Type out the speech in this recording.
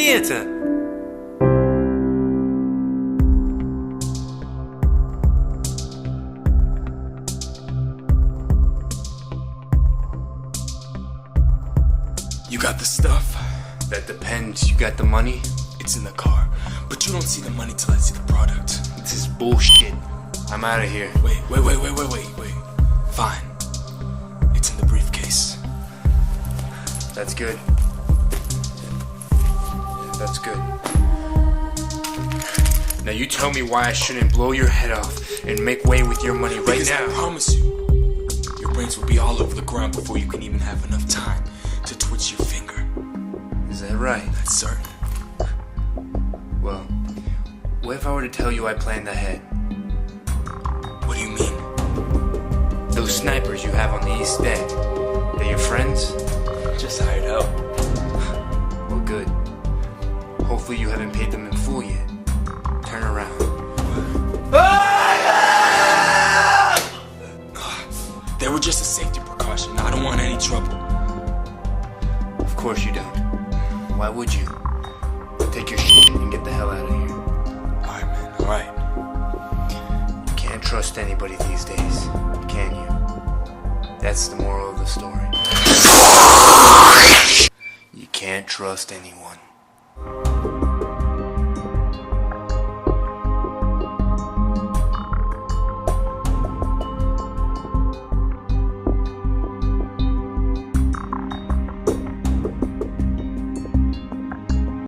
theater. You got the stuff? That depends. You got the money? It's in the car. But you don't see the money till I see the product. This is bullshit. I'm out of here. Wait. Fine. It's in the briefcase. That's good. That's good. Now you tell me why I shouldn't blow your head off and make way with your money right Because now. I promise you, your brains will be all over the ground before you can even have enough time to twitch your finger. Is that right? That's certain. Well, what if I were to tell you I planned ahead? What do you mean? Those snipers you have on the east end, they're your friends? Just hired out. Well, good. Hopefully you haven't paid them in full yet. Turn around. They were just a safety precaution. I don't want any trouble. Of course you don't. Why would you? Take your shit and get the hell out of here. Alright, man. Alright. You can't trust anybody these days, can you? That's the moral of the story. You can't trust anyone.